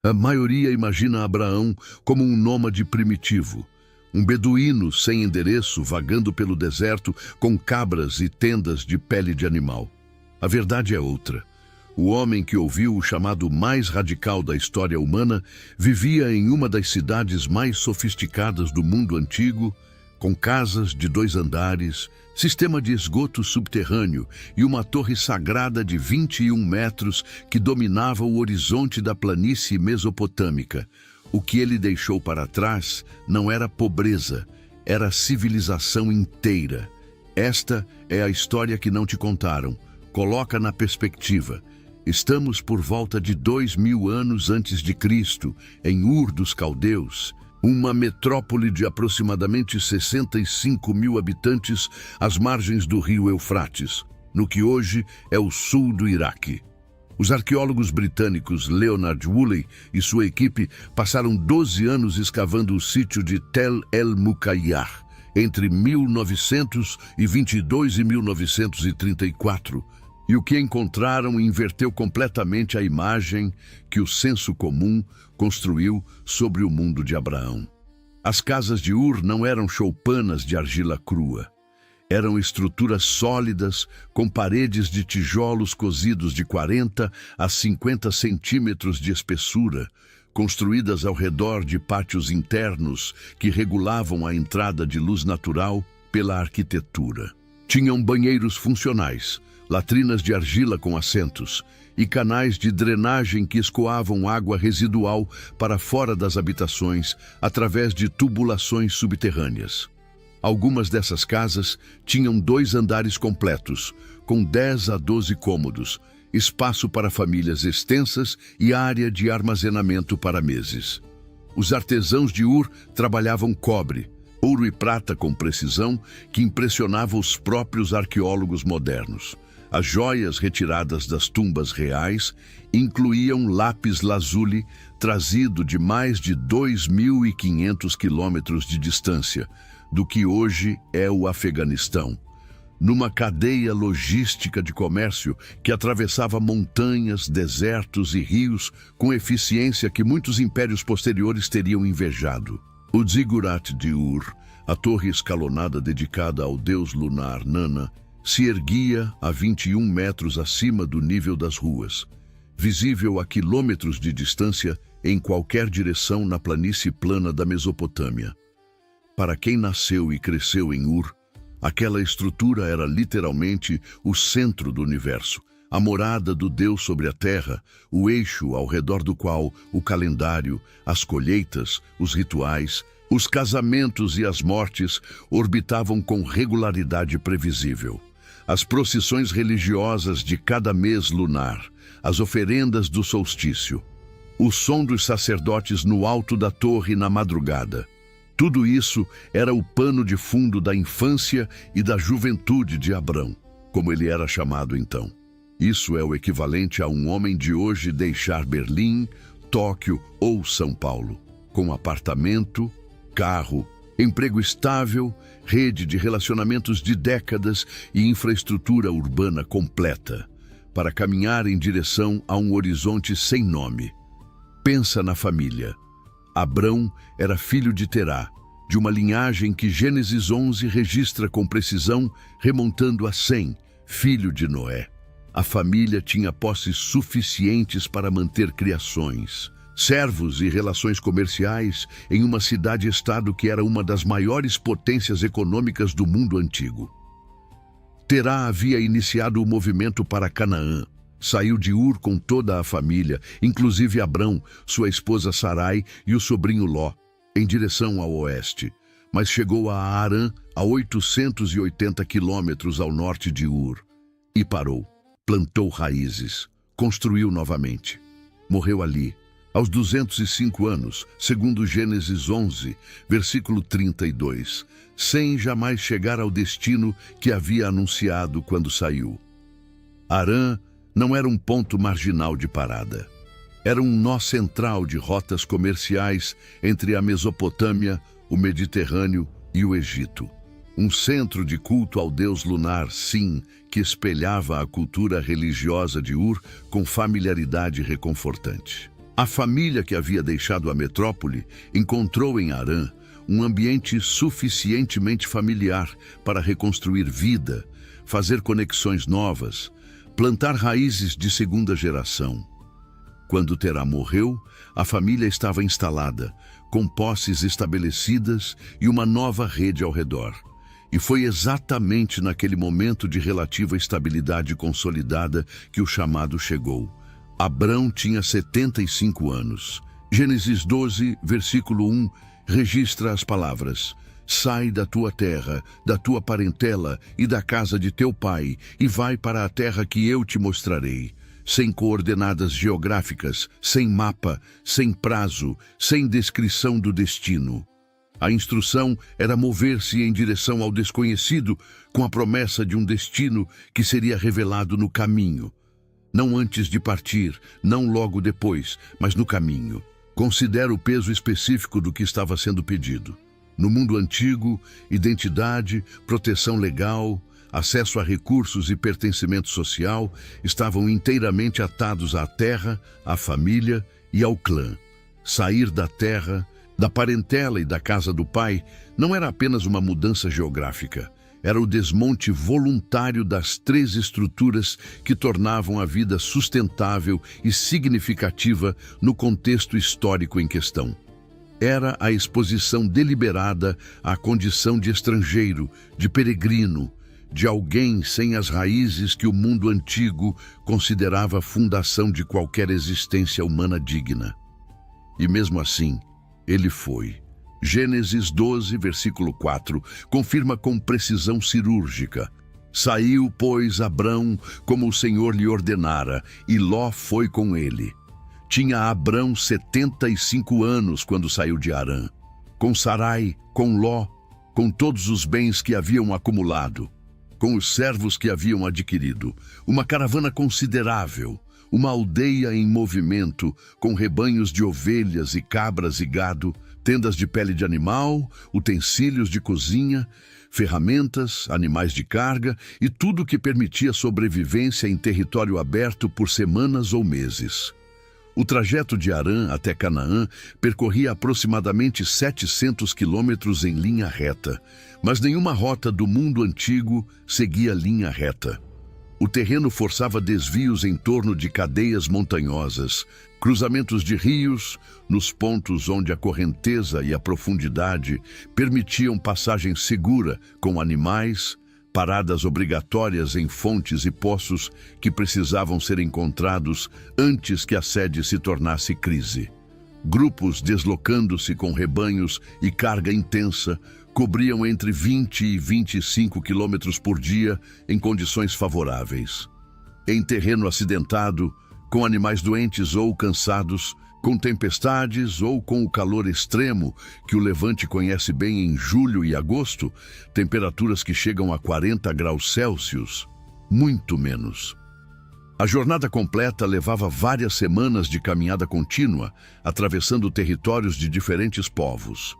A maioria imagina Abraão como um nômade primitivo, um beduíno sem endereço vagando pelo deserto com cabras e tendas de pele de animal. A verdade é outra. O homem que ouviu o chamado mais radical da história humana vivia em uma das cidades mais sofisticadas do mundo antigo, com casas de 2 andares, sistema de esgoto subterrâneo e uma torre sagrada de 21 metros que dominava o horizonte da planície mesopotâmica. O que ele deixou para trás não era pobreza, era civilização inteira. Esta é a história que não te contaram. Coloca na perspectiva. Estamos por volta de 2000 anos antes de Cristo, em Ur dos Caldeus, uma metrópole de aproximadamente 65 mil habitantes às margens do rio Eufrates, no que hoje é o sul do Iraque. Os arqueólogos britânicos Leonard Woolley e sua equipe passaram 12 anos escavando o sítio de Tel el-Mukayyah, entre 1922 e 1934, e o que encontraram inverteu completamente a imagem que o senso comum construiu sobre o mundo de Abraão. As casas de Ur não eram choupanas de argila crua. Eram estruturas sólidas, com paredes de tijolos cozidos de 40 a 50 centímetros de espessura, construídas ao redor de pátios internos que regulavam a entrada de luz natural pela arquitetura. Tinham banheiros funcionais, latrinas de argila com assentos e canais de drenagem que escoavam água residual para fora das habitações através de tubulações subterrâneas. Algumas dessas casas tinham 2 andares completos, com 10 a 12 cômodos, espaço para famílias extensas e área de armazenamento para meses. Os artesãos de Ur trabalhavam cobre, ouro e prata com precisão que impressionava os próprios arqueólogos modernos. As joias retiradas das tumbas reais incluíam lápis lazuli trazido de mais de 2.500 quilômetros de distância, do que hoje é o Afeganistão, numa cadeia logística de comércio que atravessava montanhas, desertos e rios com eficiência que muitos impérios posteriores teriam invejado. O Ziggurat de Ur, a torre escalonada dedicada ao deus lunar Nana, se erguia a 21 metros acima do nível das ruas, visível a quilômetros de distância em qualquer direção na planície plana da Mesopotâmia. Para quem nasceu e cresceu em Ur, aquela estrutura era literalmente o centro do universo, a morada do Deus sobre a terra, o eixo ao redor do qual o calendário, as colheitas, os rituais, os casamentos e as mortes orbitavam com regularidade previsível. As procissões religiosas de cada mês lunar, as oferendas do solstício, o som dos sacerdotes no alto da torre na madrugada. Tudo isso era o pano de fundo da infância e da juventude de Abrão, como ele era chamado então. Isso é o equivalente a um homem de hoje deixar Berlim, Tóquio ou São Paulo, com apartamento, carro, emprego estável, rede de relacionamentos de décadas e infraestrutura urbana completa, para caminhar em direção a um horizonte sem nome. Pensa na família. Abrão era filho de Terá, de uma linhagem que Gênesis 11 registra com precisão, remontando a Sem, filho de Noé. A família tinha posses suficientes para manter criações, servos e relações comerciais em uma cidade-estado que era uma das maiores potências econômicas do mundo antigo. Terá havia iniciado o movimento para Canaã. Saiu de Ur com toda a família, inclusive Abrão, sua esposa Sarai e o sobrinho Ló, em direção ao oeste, mas chegou a Harã, a 880 quilômetros ao norte de Ur, e parou, plantou raízes, construiu novamente. Morreu ali, aos 205 anos, segundo Gênesis 11, versículo 32, sem jamais chegar ao destino que havia anunciado quando saiu. Harã não era um ponto marginal de parada. Era um nó central de rotas comerciais entre a Mesopotâmia, o Mediterrâneo e o Egito. Um centro de culto ao deus lunar, Sin, que espelhava a cultura religiosa de Ur com familiaridade reconfortante. A família que havia deixado a metrópole encontrou em Harã um ambiente suficientemente familiar para reconstruir vida, fazer conexões novas, plantar raízes de segunda geração. Quando Terá morreu, a família estava instalada, com posses estabelecidas e uma nova rede ao redor. E foi exatamente naquele momento de relativa estabilidade consolidada que o chamado chegou. Abrão tinha 75 anos. Gênesis 12, versículo 1, registra as palavras: sai da tua terra, da tua parentela e da casa de teu pai, e vai para a terra que eu te mostrarei. Sem coordenadas geográficas, sem mapa, sem prazo, sem descrição do destino. A instrução era mover-se em direção ao desconhecido, com a promessa de um destino que seria revelado no caminho. Não antes de partir, não logo depois, mas no caminho. Considera o peso específico do que estava sendo pedido. No mundo antigo, identidade, proteção legal, acesso a recursos e pertencimento social estavam inteiramente atados à terra, à família e ao clã. Sair da terra, da parentela e da casa do pai não era apenas uma mudança geográfica. Era o desmonte voluntário das 3 estruturas que tornavam a vida sustentável e significativa no contexto histórico em questão. Era a exposição deliberada à condição de estrangeiro, de peregrino, de alguém sem as raízes que o mundo antigo considerava a fundação de qualquer existência humana digna. E mesmo assim, ele foi. Gênesis 12, versículo 4, confirma com precisão cirúrgica. Saiu, pois, Abrão, como o Senhor lhe ordenara, e Ló foi com ele. Tinha Abrão 75 anos quando saiu de Harã. Com Sarai, com Ló, com todos os bens que haviam acumulado, com os servos que haviam adquirido, uma caravana considerável, uma aldeia em movimento, com rebanhos de ovelhas e cabras e gado, tendas de pele de animal, utensílios de cozinha, ferramentas, animais de carga e tudo que permitia sobrevivência em território aberto por semanas ou meses. O trajeto de Harã até Canaã percorria aproximadamente 700 quilômetros em linha reta, mas nenhuma rota do mundo antigo seguia linha reta. O terreno forçava desvios em torno de cadeias montanhosas, cruzamentos de rios, nos pontos onde a correnteza e a profundidade permitiam passagem segura com animais, paradas obrigatórias em fontes e poços que precisavam ser encontrados antes que a sede se tornasse crise. Grupos deslocando-se com rebanhos e carga intensa cobriam entre 20 e 25 quilômetros por dia em condições favoráveis. Em terreno acidentado, com animais doentes ou cansados, com tempestades ou com o calor extremo que o Levante conhece bem em julho e agosto, temperaturas que chegam a 40 graus Celsius, muito menos. A jornada completa levava várias semanas de caminhada contínua, atravessando territórios de diferentes povos.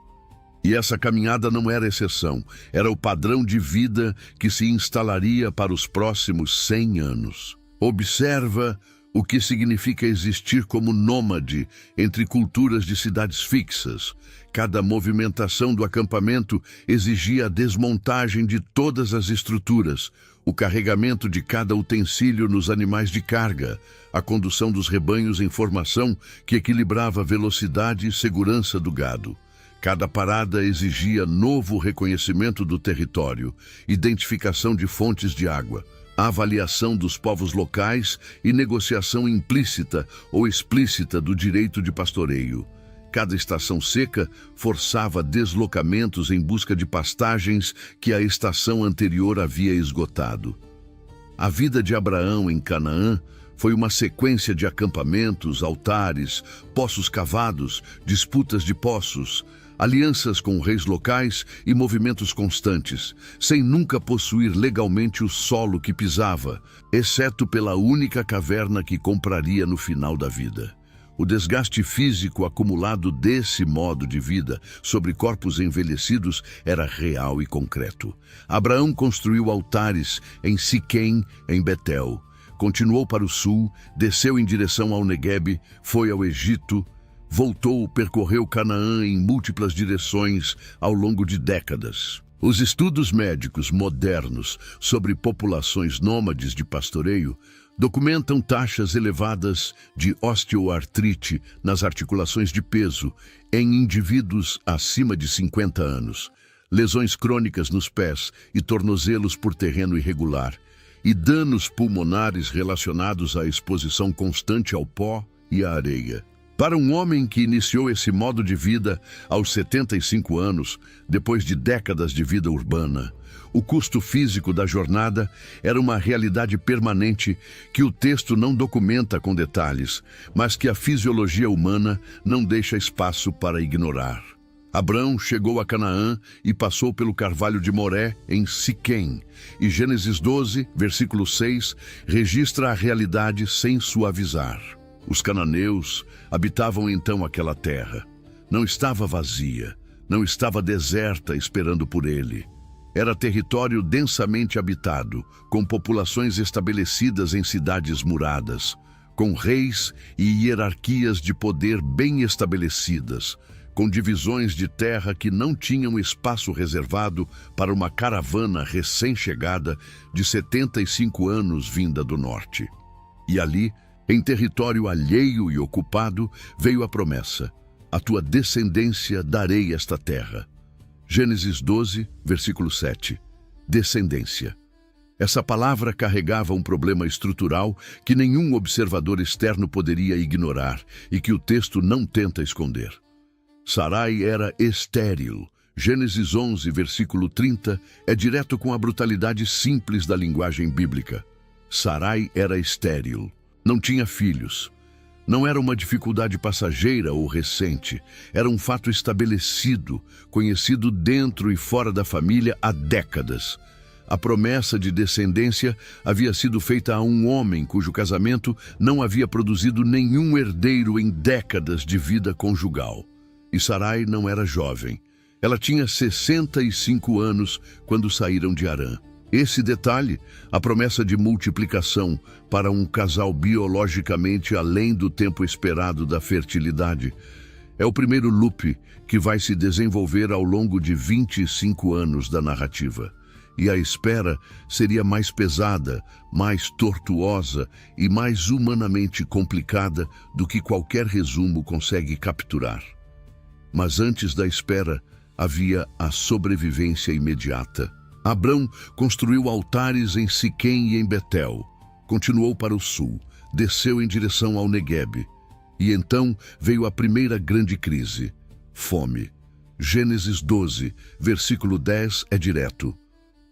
E essa caminhada não era exceção, era o padrão de vida que se instalaria para os próximos 100 anos. Observa o que significa existir como nômade entre culturas de cidades fixas. Cada movimentação do acampamento exigia a desmontagem de todas as estruturas, o carregamento de cada utensílio nos animais de carga, a condução dos rebanhos em formação que equilibrava a velocidade e segurança do gado. Cada parada exigia novo reconhecimento do território, identificação de fontes de água, avaliação dos povos locais e negociação implícita ou explícita do direito de pastoreio. Cada estação seca forçava deslocamentos em busca de pastagens que a estação anterior havia esgotado. A vida de Abraão em Canaã foi uma sequência de acampamentos, altares, poços cavados, disputas de poços, alianças com reis locais e movimentos constantes, sem nunca possuir legalmente o solo que pisava, exceto pela única caverna que compraria no final da vida. O desgaste físico acumulado desse modo de vida sobre corpos envelhecidos era real e concreto. Abraão construiu altares em Siquém, em Betel, continuou para o sul, desceu em direção ao Neguebe, foi ao Egito, voltou, percorreu Canaã em múltiplas direções ao longo de décadas. Os estudos médicos modernos sobre populações nômades de pastoreio documentam taxas elevadas de osteoartrite nas articulações de peso em indivíduos acima de 50 anos, lesões crônicas nos pés e tornozelos por terreno irregular, e danos pulmonares relacionados à exposição constante ao pó e à areia. Para um homem que iniciou esse modo de vida aos 75 anos, depois de décadas de vida urbana, o custo físico da jornada era uma realidade permanente que o texto não documenta com detalhes, mas que a fisiologia humana não deixa espaço para ignorar. Abrão chegou a Canaã e passou pelo Carvalho de Moré, em Siquém, e Gênesis 12, versículo 6, registra a realidade sem suavizar. Os cananeus habitavam então aquela terra. Não estava vazia, não estava deserta esperando por ele. Era território densamente habitado, com populações estabelecidas em cidades muradas, com reis e hierarquias de poder bem estabelecidas, com divisões de terra que não tinham espaço reservado para uma caravana recém-chegada de 75 anos vinda do norte. E ali, em território alheio e ocupado, veio a promessa: a tua descendência darei esta terra. Gênesis 12, versículo 7. Descendência. Essa palavra carregava um problema estrutural que nenhum observador externo poderia ignorar e que o texto não tenta esconder. Sarai era estéril. Gênesis 11, versículo 30, é direto com a brutalidade simples da linguagem bíblica. Sarai era estéril. Não tinha filhos. Não era uma dificuldade passageira ou recente. Era um fato estabelecido, conhecido dentro e fora da família há décadas. A promessa de descendência havia sido feita a um homem cujo casamento não havia produzido nenhum herdeiro em décadas de vida conjugal. E Sarai não era jovem. Ela tinha 65 anos quando saíram de Harã. Esse detalhe, a promessa de multiplicação para um casal biologicamente além do tempo esperado da fertilidade, é o primeiro loop que vai se desenvolver ao longo de 25 anos da narrativa. E a espera seria mais pesada, mais tortuosa e mais humanamente complicada do que qualquer resumo consegue capturar. Mas antes da espera, havia a sobrevivência imediata. Abrão construiu altares em Siquém e em Betel, continuou para o sul, desceu em direção ao Neguebe. E então veio a primeira grande crise: fome. Gênesis 12, versículo 10 é direto.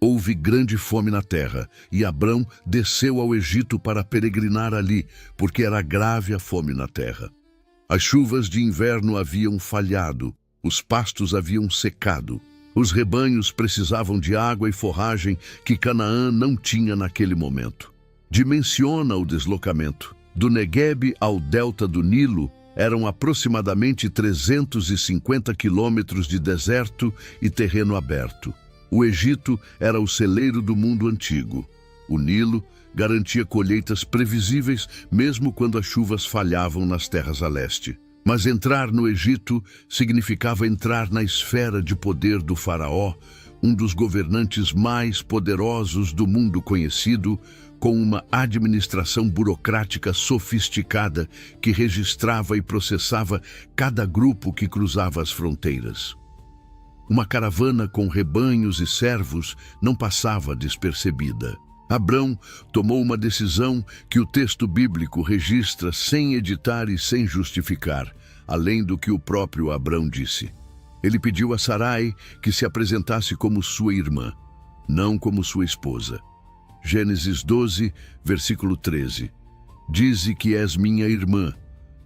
Houve grande fome na terra, e Abrão desceu ao Egito para peregrinar ali, porque era grave a fome na terra. As chuvas de inverno haviam falhado, os pastos haviam secado, os rebanhos precisavam de água e forragem que Canaã não tinha naquele momento. Dimensiona o deslocamento. Do Neguebe ao delta do Nilo eram aproximadamente 350 quilômetros de deserto e terreno aberto. O Egito era o celeiro do mundo antigo. O Nilo garantia colheitas previsíveis mesmo quando as chuvas falhavam nas terras a leste. Mas entrar no Egito significava entrar na esfera de poder do faraó, um dos governantes mais poderosos do mundo conhecido, com uma administração burocrática sofisticada que registrava e processava cada grupo que cruzava as fronteiras. Uma caravana com rebanhos e servos não passava despercebida. Abrão tomou uma decisão que o texto bíblico registra sem editar e sem justificar, além do que o próprio Abrão disse. Ele pediu a Sarai que se apresentasse como sua irmã, não como sua esposa. Gênesis 12, versículo 13. Dize que és minha irmã,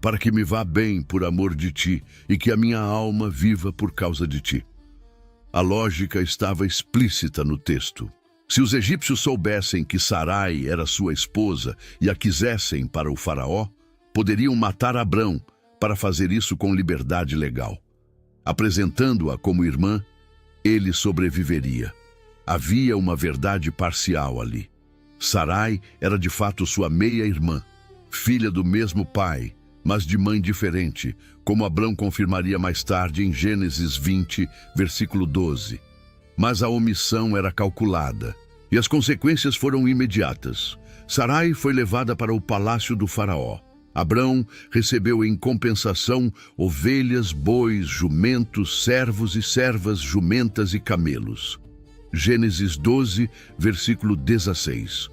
para que me vá bem por amor de ti e que a minha alma viva por causa de ti. A lógica estava explícita no texto. Se os egípcios soubessem que Sarai era sua esposa e a quisessem para o faraó, poderiam matar Abrão para fazer isso com liberdade legal. Apresentando-a como irmã, ele sobreviveria. Havia uma verdade parcial ali. Sarai era de fato sua meia-irmã, filha do mesmo pai, mas de mãe diferente, como Abrão confirmaria mais tarde em Gênesis 20, versículo 12. Mas a omissão era calculada, e as consequências foram imediatas. Sarai foi levada para o palácio do faraó. Abrão recebeu em compensação ovelhas, bois, jumentos, servos e servas, jumentas e camelos. Gênesis 12, versículo 16.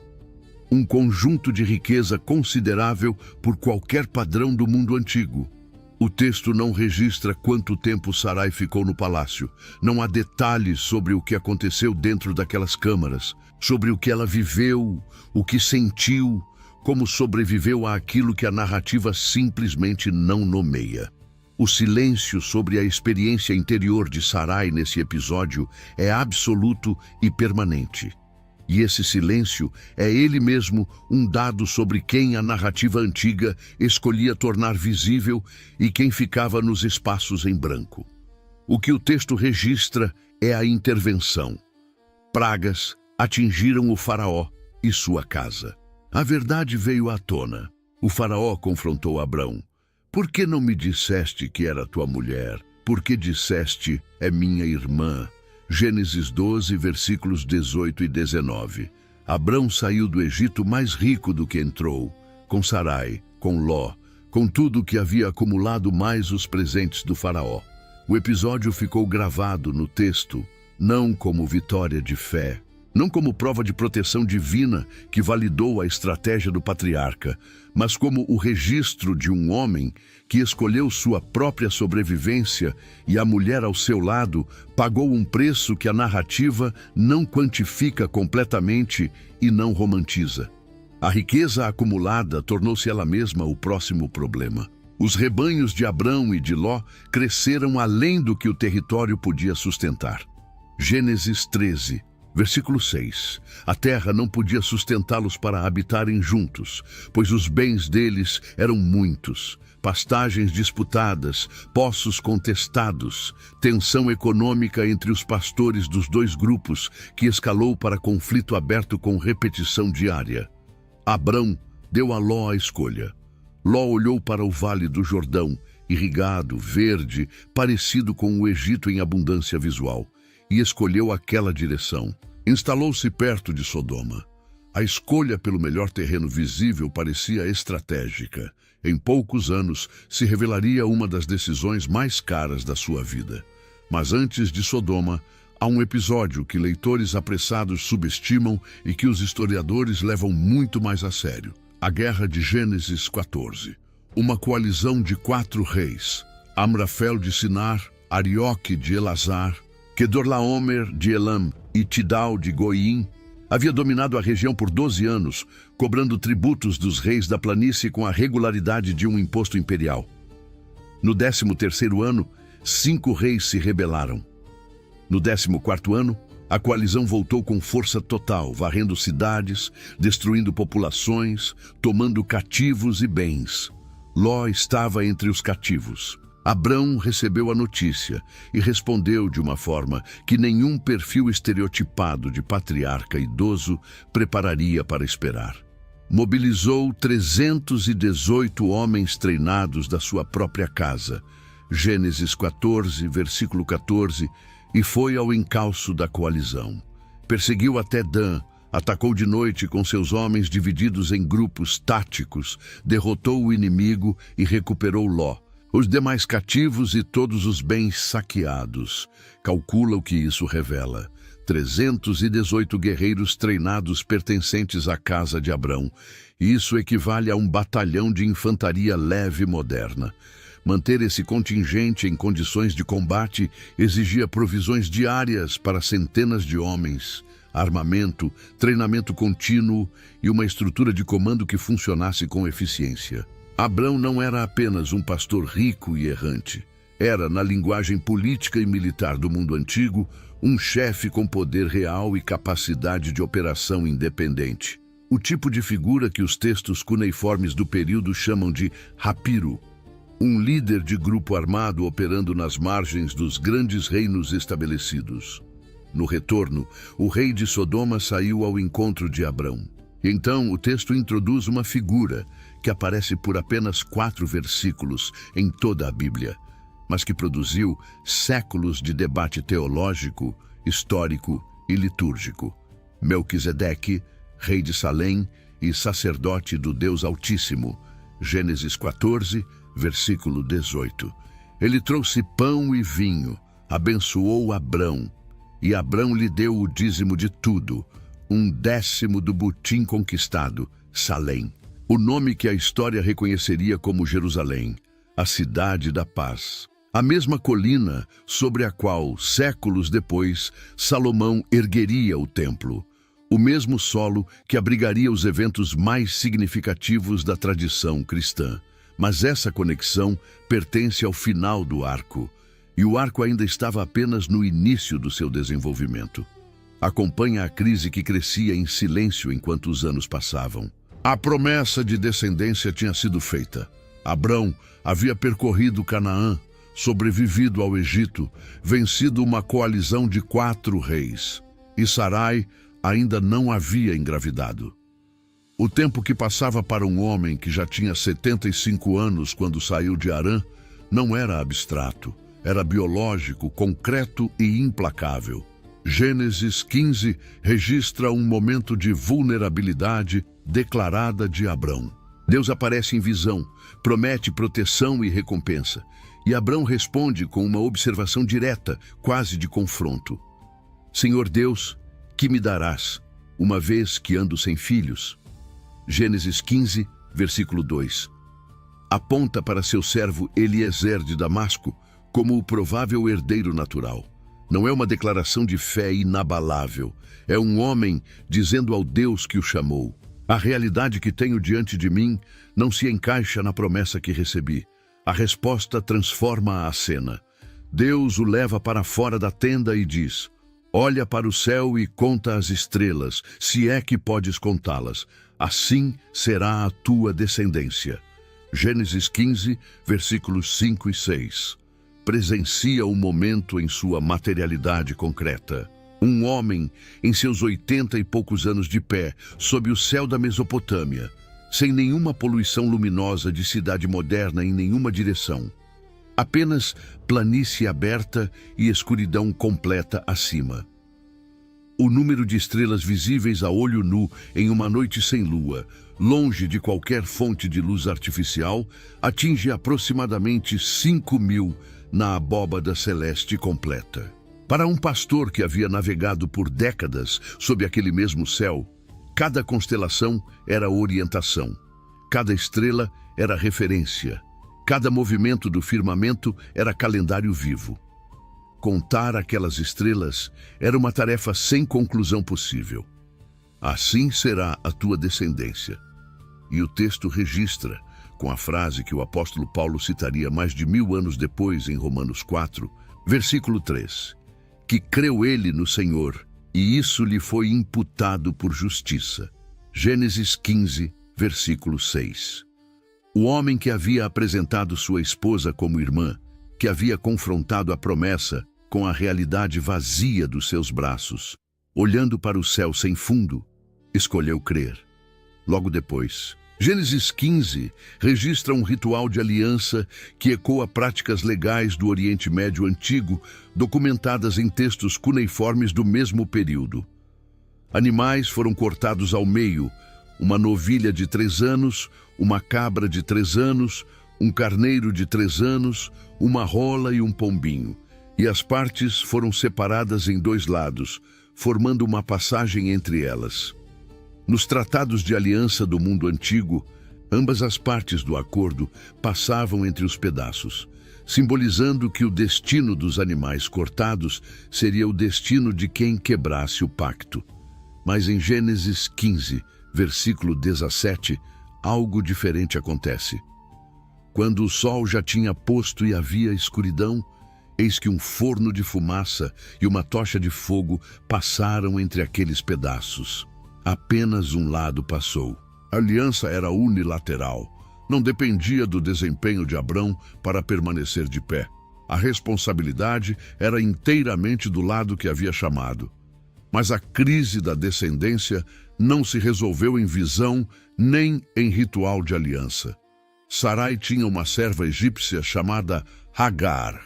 Um conjunto de riqueza considerável por qualquer padrão do mundo antigo. O texto não registra quanto tempo Sarai ficou no palácio. Não há detalhes sobre o que aconteceu dentro daquelas câmaras, sobre o que ela viveu, o que sentiu, como sobreviveu àquilo que a narrativa simplesmente não nomeia. O silêncio sobre a experiência interior de Sarai nesse episódio é absoluto e permanente. E esse silêncio é ele mesmo um dado sobre quem a narrativa antiga escolhia tornar visível e quem ficava nos espaços em branco. O que o texto registra é a intervenção. Pragas atingiram o faraó e sua casa. A verdade veio à tona. O faraó confrontou Abrão. Por que não me disseste que era tua mulher? Por que disseste, é minha irmã? Gênesis 12, versículos 18 e 19. Abrão saiu do Egito mais rico do que entrou, com Sarai, com Ló, com tudo o que havia acumulado mais os presentes do faraó. O episódio ficou gravado no texto, não como vitória de fé, não como prova de proteção divina que validou a estratégia do patriarca, mas como o registro de um homem que escolheu sua própria sobrevivência e a mulher ao seu lado pagou um preço que a narrativa não quantifica completamente e não romantiza. A riqueza acumulada tornou-se ela mesma o próximo problema. Os rebanhos de Abrão e de Ló cresceram além do que o território podia sustentar. Gênesis 13. Versículo 6. A terra não podia sustentá-los para habitarem juntos, pois os bens deles eram muitos. Pastagens disputadas, poços contestados, tensão econômica entre os pastores dos dois grupos, que escalou para conflito aberto com repetição diária. Abrão deu a Ló a escolha. Ló olhou para o vale do Jordão, irrigado, verde, parecido com o Egito em abundância visual, e escolheu aquela direção. Instalou-se perto de Sodoma. A escolha pelo melhor terreno visível parecia estratégica. Em poucos anos, se revelaria uma das decisões mais caras da sua vida. Mas antes de Sodoma, há um episódio que leitores apressados subestimam e que os historiadores levam muito mais a sério. A Guerra de Gênesis 14. Uma coalizão de 4 reis, Amrafel de Sinar, Arioque de Elazar, Kedorlaomer de Elam e Tidal de Goim, havia dominado a região por 12 anos, cobrando tributos dos reis da planície com a regularidade de um imposto imperial. No 13º ano, 5 reis se rebelaram. No 14º ano, a coalizão voltou com força total, varrendo cidades, destruindo populações, tomando cativos e bens. Ló estava entre os cativos. Abrão recebeu a notícia e respondeu de uma forma que nenhum perfil estereotipado de patriarca idoso prepararia para esperar. Mobilizou 318 homens treinados da sua própria casa, Gênesis 14, versículo 14, e foi ao encalço da coalizão. Perseguiu até Dan, atacou de noite com seus homens divididos em grupos táticos, derrotou o inimigo e recuperou Ló, os demais cativos e todos os bens saqueados. Calcula o que isso revela. 318 guerreiros treinados pertencentes à casa de Abrão. Isso equivale a um batalhão de infantaria leve moderna. Manter esse contingente em condições de combate exigia provisões diárias para centenas de homens, armamento, treinamento contínuo e uma estrutura de comando que funcionasse com eficiência. Abrão não era apenas um pastor rico e errante. Era, na linguagem política e militar do mundo antigo, um chefe com poder real e capacidade de operação independente. O tipo de figura que os textos cuneiformes do período chamam de rapiro. Um líder de grupo armado operando nas margens dos grandes reinos estabelecidos. No retorno, o rei de Sodoma saiu ao encontro de Abrão. E então o texto introduz uma figura que aparece por apenas 4 versículos em toda a Bíblia, mas que produziu séculos de debate teológico, histórico e litúrgico. Melquisedeque, rei de Salém e sacerdote do Deus Altíssimo. Gênesis 14, versículo 18. Ele trouxe pão e vinho, abençoou Abrão, e Abrão lhe deu o dízimo de tudo, 1/10 do butim conquistado, Salém. O nome que a história reconheceria como Jerusalém, a cidade da paz. A mesma colina sobre a qual, séculos depois, Salomão ergueria o templo. O mesmo solo que abrigaria os eventos mais significativos da tradição cristã. Mas essa conexão pertence ao final do arco, e o arco ainda estava apenas no início do seu desenvolvimento. Acompanha a crise que crescia em silêncio enquanto os anos passavam. A promessa de descendência tinha sido feita. Abrão havia percorrido Canaã, sobrevivido ao Egito, vencido uma coalizão de 4 reis. E Sarai ainda não havia engravidado. O tempo que passava para um homem que já tinha 75 anos quando saiu de Harã não era abstrato, era biológico, concreto e implacável. Gênesis 15 registra um momento de vulnerabilidade declarada de Abrão. Deus aparece em visão, promete proteção e recompensa, e Abrão responde com uma observação direta, quase de confronto. Senhor Deus, que me darás, uma vez que ando sem filhos? Gênesis 15, versículo 2. Aponta para seu servo Eliezer de Damasco como o provável herdeiro natural. Não é uma declaração de fé inabalável. É um homem dizendo ao Deus que o chamou: a realidade que tenho diante de mim não se encaixa na promessa que recebi. A resposta transforma a cena. Deus o leva para fora da tenda e diz: olha para o céu e conta as estrelas, se é que podes contá-las. Assim será a tua descendência. Gênesis 15, versículos 5 e 6. Presencia o momento em sua materialidade concreta. Um homem, em seus 80 e poucos anos de pé, sob o céu da Mesopotâmia, sem nenhuma poluição luminosa de cidade moderna em nenhuma direção. Apenas planície aberta e escuridão completa acima. O número de estrelas visíveis a olho nu em uma noite sem lua, longe de qualquer fonte de luz artificial, atinge aproximadamente 5.000 na abóbada celeste completa. Para um pastor que havia navegado por décadas sob aquele mesmo céu, cada constelação era orientação, cada estrela era referência, cada movimento do firmamento era calendário vivo. Contar aquelas estrelas era uma tarefa sem conclusão possível. Assim será a tua descendência. E o texto registra, com a frase que o apóstolo Paulo citaria mais de 1000 anos depois em Romanos 4, versículo 3, que creu ele no Senhor, e isso lhe foi imputado por justiça. Gênesis 15, versículo 6. O homem que havia apresentado sua esposa como irmã, que havia confrontado a promessa com a realidade vazia dos seus braços, olhando para o céu sem fundo, escolheu crer. Logo depois, Gênesis 15 registra um ritual de aliança que ecoa práticas legais do Oriente Médio Antigo, documentadas em textos cuneiformes do mesmo período. Animais foram cortados ao meio, uma novilha de 3 anos, uma cabra de 3 anos, um carneiro de 3 anos, uma rola e um pombinho, e as partes foram separadas em 2 lados, formando uma passagem entre elas. Nos tratados de aliança do mundo antigo, ambas as partes do acordo passavam entre os pedaços, simbolizando que o destino dos animais cortados seria o destino de quem quebrasse o pacto. Mas em Gênesis 15, versículo 17, algo diferente acontece. Quando o sol já tinha posto e havia escuridão, eis que um forno de fumaça e uma tocha de fogo passaram entre aqueles pedaços. Apenas um lado passou. A aliança era unilateral. Não dependia do desempenho de Abrão para permanecer de pé. A responsabilidade era inteiramente do lado que havia chamado. Mas a crise da descendência não se resolveu em visão nem em ritual de aliança. Sarai tinha uma serva egípcia chamada Hagar,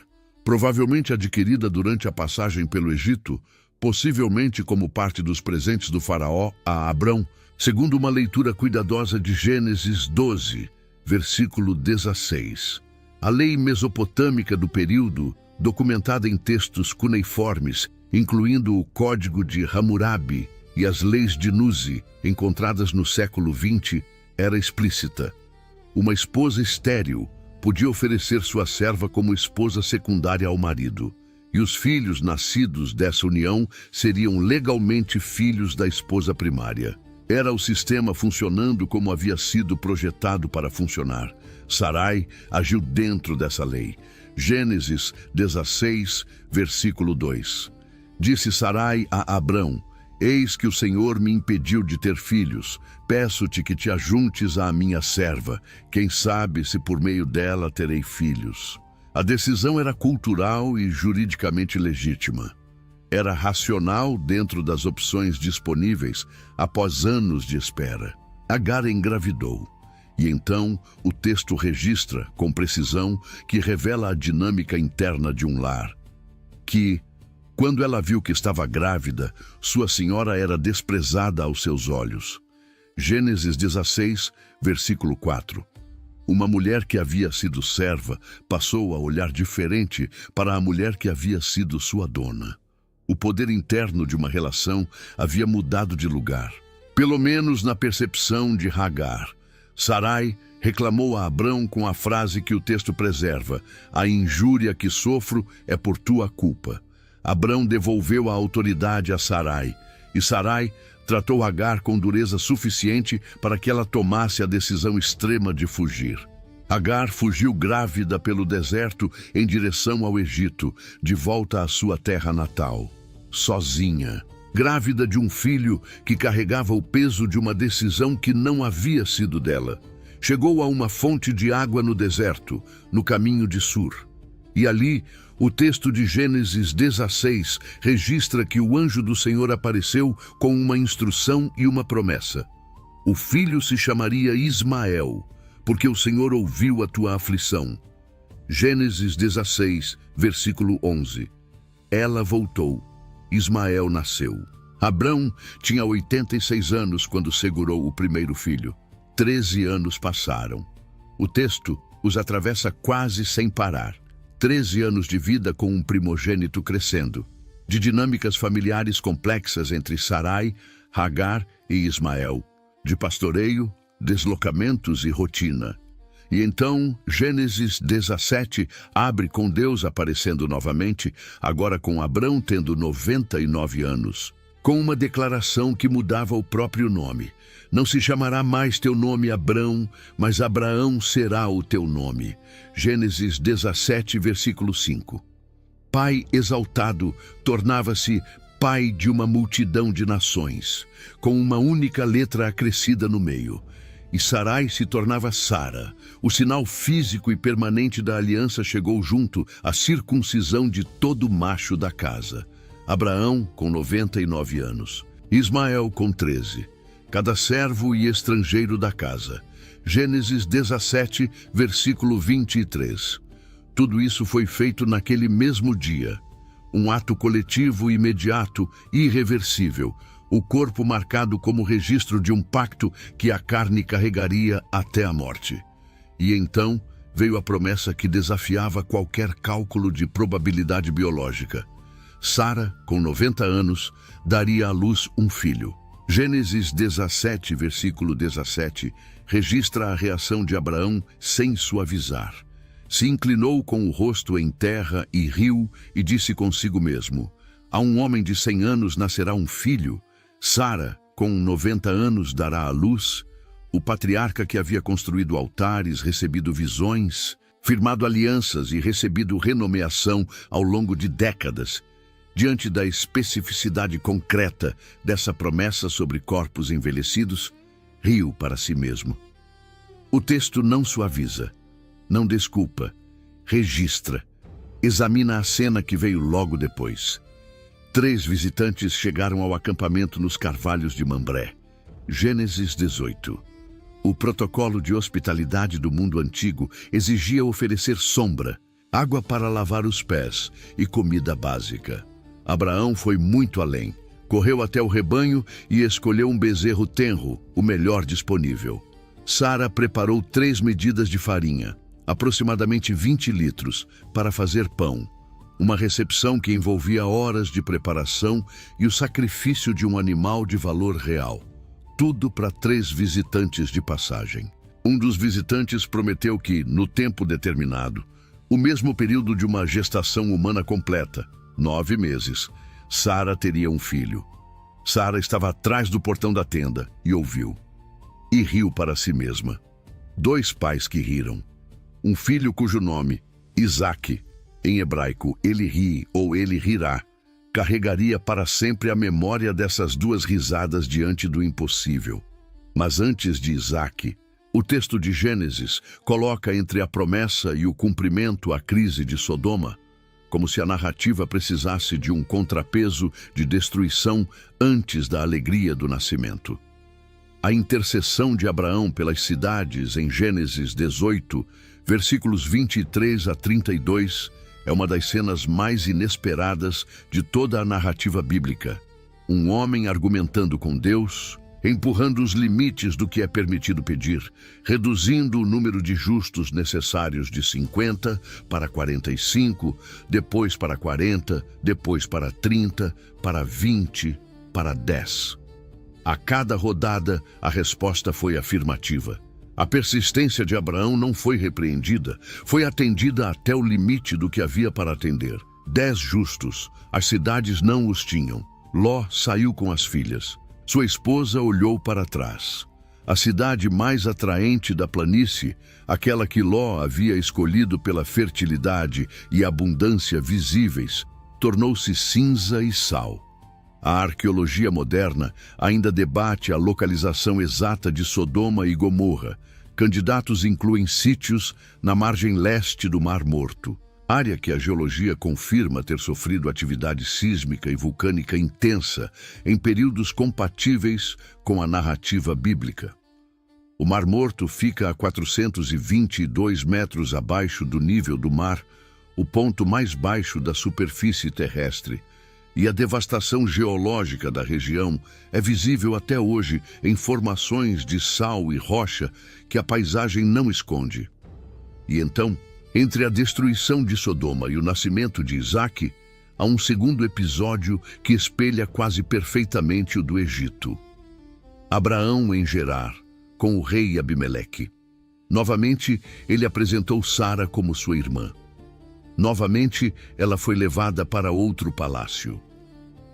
provavelmente adquirida durante a passagem pelo Egito, possivelmente como parte dos presentes do faraó a Abrão, segundo uma leitura cuidadosa de Gênesis 12, versículo 16. A lei mesopotâmica do período, documentada em textos cuneiformes, incluindo o Código de Hammurabi e as leis de Nuzi, encontradas no século XX, era explícita. Uma esposa estéril podia oferecer sua serva como esposa secundária ao marido, e os filhos nascidos dessa união seriam legalmente filhos da esposa primária. Era o sistema funcionando como havia sido projetado para funcionar. Sarai agiu dentro dessa lei. Gênesis 16, versículo 2. Disse Sarai a Abrão: Eis que o Senhor me impediu de ter filhos. Peço-te que te ajuntes à minha serva. Quem sabe se por meio dela terei filhos. A decisão era cultural e juridicamente legítima. Era racional dentro das opções disponíveis após anos de espera. Agar engravidou. E então o texto registra, com precisão, que revela a dinâmica interna de um lar. Que, quando ela viu que estava grávida, sua senhora era desprezada aos seus olhos. Gênesis 16, versículo 4. Uma mulher que havia sido serva passou a olhar diferente para a mulher que havia sido sua dona. O poder interno de uma relação havia mudado de lugar, pelo menos na percepção de Hagar. Sarai reclamou a Abrão com a frase que o texto preserva: a injúria que sofro é por tua culpa. Abrão devolveu a autoridade a Sarai, e Sarai tratou Agar com dureza suficiente para que ela tomasse a decisão extrema de fugir. Agar fugiu grávida pelo deserto em direção ao Egito, de volta à sua terra natal. Sozinha, grávida de um filho que carregava o peso de uma decisão que não havia sido dela. Chegou a uma fonte de água no deserto, no caminho de Sur. E ali, o texto de Gênesis 16 registra que o anjo do Senhor apareceu com uma instrução e uma promessa. O filho se chamaria Ismael, porque o Senhor ouviu a tua aflição. Gênesis 16, versículo 11. Ela voltou. Ismael nasceu. Abrão tinha 86 anos quando segurou o primeiro filho. 13 anos passaram. O texto os atravessa quase sem parar. 13 anos de vida com um primogênito crescendo, de dinâmicas familiares complexas entre Sarai, Hagar e Ismael, de pastoreio, deslocamentos e rotina. E então, Gênesis 17 abre com Deus aparecendo novamente, agora com Abrão tendo 99 anos, com uma declaração que mudava o próprio nome. Não se chamará mais teu nome Abrão, mas Abraão será o teu nome. Gênesis 17, versículo 5. Pai exaltado tornava-se pai de uma multidão de nações, com uma única letra acrescida no meio. E Sarai se tornava Sara. O sinal físico e permanente da aliança chegou junto à circuncisão de todo macho da casa. Abraão com 99 anos, Ismael com 13. Cada servo e estrangeiro da casa. Gênesis 17, versículo 23. Tudo isso foi feito naquele mesmo dia. Um ato coletivo imediato e irreversível, o corpo marcado como registro de um pacto que a carne carregaria até a morte. E então veio a promessa que desafiava qualquer cálculo de probabilidade biológica. Sara, com 90 anos, daria à luz um filho. Gênesis 17, versículo 17, registra a reação de Abraão sem suavizar. Se inclinou com o rosto em terra e riu e disse consigo mesmo: a um homem de 100 anos nascerá um filho. Sara, com 90 anos, dará à luz. O patriarca que havia construído altares, recebido visões, firmado alianças e recebido renomeação ao longo de décadas, diante da especificidade concreta dessa promessa sobre corpos envelhecidos, riu para si mesmo. O texto não suaviza, não desculpa, registra, examina a cena que veio logo depois. 3 visitantes chegaram ao acampamento nos carvalhos de Mambré. Gênesis 18. O protocolo de hospitalidade do mundo antigo exigia oferecer sombra, água para lavar os pés e comida básica. Abraão foi muito além. Correu até o rebanho e escolheu um bezerro tenro, o melhor disponível. Sara preparou 3 medidas de farinha, aproximadamente 20 litros, para fazer pão. Uma recepção que envolvia horas de preparação e o sacrifício de um animal de valor real. Tudo para 3 visitantes de passagem. Um dos visitantes prometeu que, no tempo determinado, o mesmo período de uma gestação humana completa, 9 meses, Sara teria um filho. Sara estava atrás do portão da tenda e ouviu. E riu para si mesma. 2 pais que riram. Um filho cujo nome, Isaque, em hebraico, ele ri ou ele rirá, carregaria para sempre a memória dessas 2 risadas diante do impossível. Mas antes de Isaque, o texto de Gênesis coloca entre a promessa e o cumprimento a crise de Sodoma, como se a narrativa precisasse de um contrapeso de destruição antes da alegria do nascimento. A intercessão de Abraão pelas cidades em Gênesis 18, versículos 23 a 32, é uma das cenas mais inesperadas de toda a narrativa bíblica. Um homem argumentando com Deus, empurrando os limites do que é permitido pedir, reduzindo o número de justos necessários de 50 para 45, depois para 40, depois para 30, para 20, para 10. A cada rodada, a resposta foi afirmativa. A persistência de Abraão não foi repreendida, foi atendida até o limite do que havia para atender. 10 justos, as cidades não os tinham. Ló saiu com as filhas. Sua esposa olhou para trás. A cidade mais atraente da planície, aquela que Ló havia escolhido pela fertilidade e abundância visíveis, tornou-se cinza e sal. A arqueologia moderna ainda debate a localização exata de Sodoma e Gomorra. Candidatos incluem sítios na margem leste do Mar Morto, área que a geologia confirma ter sofrido atividade sísmica e vulcânica intensa em períodos compatíveis com a narrativa bíblica. O Mar Morto fica a 422 metros abaixo do nível do mar, o ponto mais baixo da superfície terrestre, e a devastação geológica da região é visível até hoje em formações de sal e rocha que a paisagem não esconde. E então, entre a destruição de Sodoma e o nascimento de Isaque, há um segundo episódio que espelha quase perfeitamente o do Egito. Abraão em Gerar, com o rei Abimeleque. Novamente, ele apresentou Sara como sua irmã. Novamente, ela foi levada para outro palácio.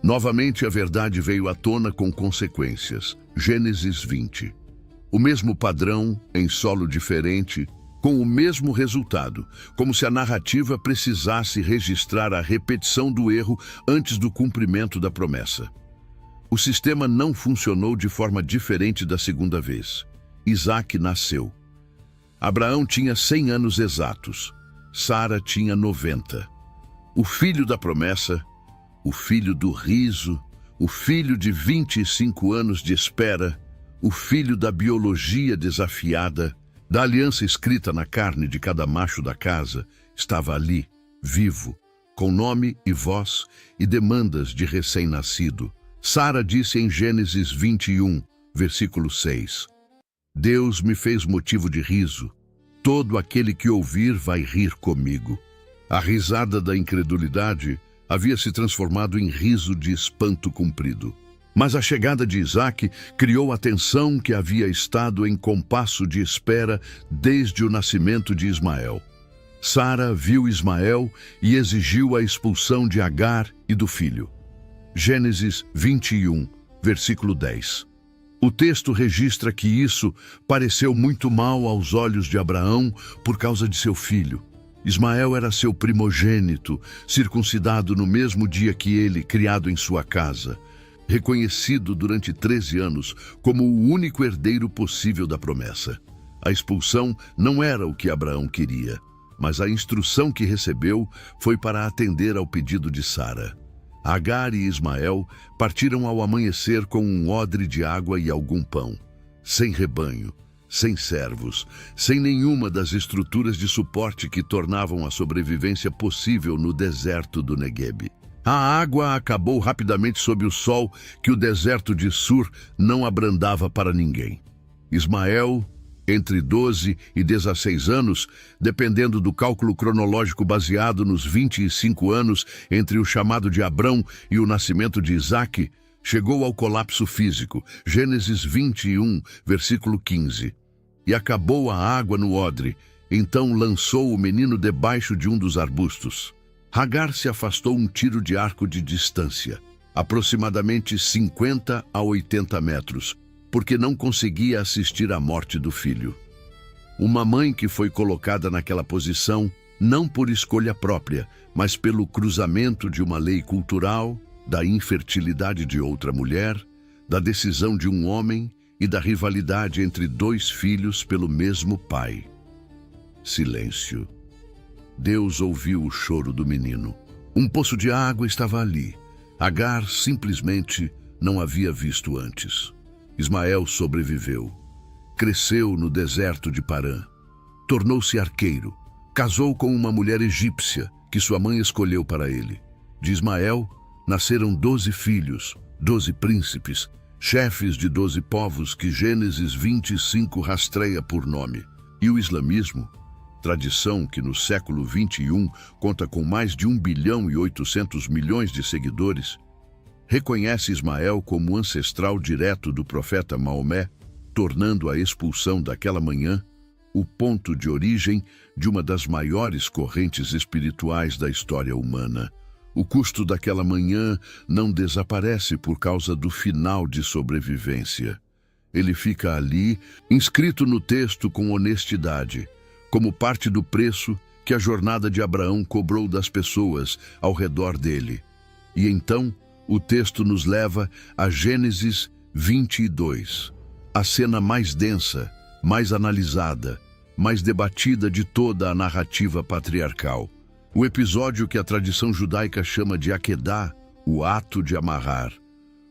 Novamente, a verdade veio à tona com consequências. Gênesis 20. O mesmo padrão, em solo diferente, com o mesmo resultado, como se a narrativa precisasse registrar a repetição do erro antes do cumprimento da promessa. O sistema não funcionou de forma diferente da segunda vez. Isaque nasceu. Abraão tinha 100 anos exatos. Sara tinha 90. O filho da promessa, o filho do riso, o filho de 25 anos de espera, o filho da biologia desafiada, da aliança escrita na carne de cada macho da casa, estava ali, vivo, com nome e voz e demandas de recém-nascido. Sara disse em Gênesis 21, versículo 6, Deus me fez motivo de riso. Todo aquele que ouvir vai rir comigo. A risada da incredulidade havia se transformado em riso de espanto cumprido. Mas a chegada de Isaque criou a tensão que havia estado em compasso de espera desde o nascimento de Ismael. Sara viu Ismael e exigiu a expulsão de Agar e do filho. Gênesis 21, versículo 10. O texto registra que isso pareceu muito mal aos olhos de Abraão por causa de seu filho. Ismael era seu primogênito, circuncidado no mesmo dia que ele, criado em sua casa, reconhecido durante 13 anos como o único herdeiro possível da promessa. A expulsão não era o que Abraão queria, mas a instrução que recebeu foi para atender ao pedido de Sara. Agar e Ismael partiram ao amanhecer com um odre de água e algum pão, sem rebanho, sem servos, sem nenhuma das estruturas de suporte que tornavam a sobrevivência possível no deserto do Negueb. A água acabou rapidamente sob o sol que o deserto de Sur não abrandava para ninguém. Ismael, entre 12 e 16 anos, dependendo do cálculo cronológico baseado nos 25 anos entre o chamado de Abrão e o nascimento de Isaque, chegou ao colapso físico, Gênesis 21, versículo 15. E acabou a água no odre, então lançou o menino debaixo de um dos arbustos. Agar se afastou um tiro de arco de distância, aproximadamente 50 a 80 metros, porque não conseguia assistir à morte do filho. Uma mãe que foi colocada naquela posição, não por escolha própria, mas pelo cruzamento de uma lei cultural, da infertilidade de outra mulher, da decisão de um homem e da rivalidade entre dois filhos pelo mesmo pai. Silêncio. Deus ouviu o choro do menino. Um poço de água estava ali. Agar simplesmente não havia visto antes. Ismael sobreviveu. Cresceu no deserto de Parã. Tornou-se arqueiro. Casou com uma mulher egípcia que sua mãe escolheu para ele. De Ismael nasceram 12 filhos, 12 príncipes, chefes de 12 povos que Gênesis 25 rastreia por nome. E o islamismo, tradição que no século 21 conta com mais de 1 bilhão e 800 milhões de seguidores, reconhece Ismael como ancestral direto do profeta Maomé, tornando a expulsão daquela manhã o ponto de origem de uma das maiores correntes espirituais da história humana. O custo daquela manhã não desaparece por causa do final de sobrevivência. Ele fica ali, inscrito no texto com honestidade, como parte do preço que a jornada de Abraão cobrou das pessoas ao redor dele. E então, o texto nos leva a Gênesis 22, a cena mais densa, mais analisada, mais debatida de toda a narrativa patriarcal. O episódio que a tradição judaica chama de Akedah, o ato de amarrar.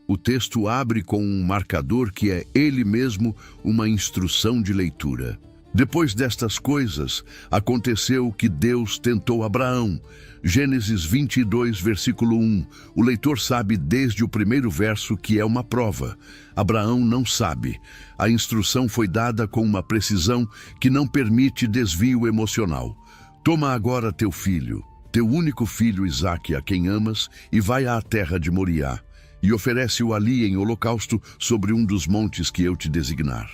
O texto abre com um marcador que é ele mesmo uma instrução de leitura. Depois destas coisas, aconteceu que Deus tentou Abraão. Gênesis 22, versículo 1. O leitor sabe desde o primeiro verso que é uma prova. Abraão não sabe. A instrução foi dada com uma precisão que não permite desvio emocional. Toma agora teu filho, teu único filho Isaque, a quem amas, e vai à terra de Moriá, e oferece-o ali em holocausto sobre um dos montes que eu te designar.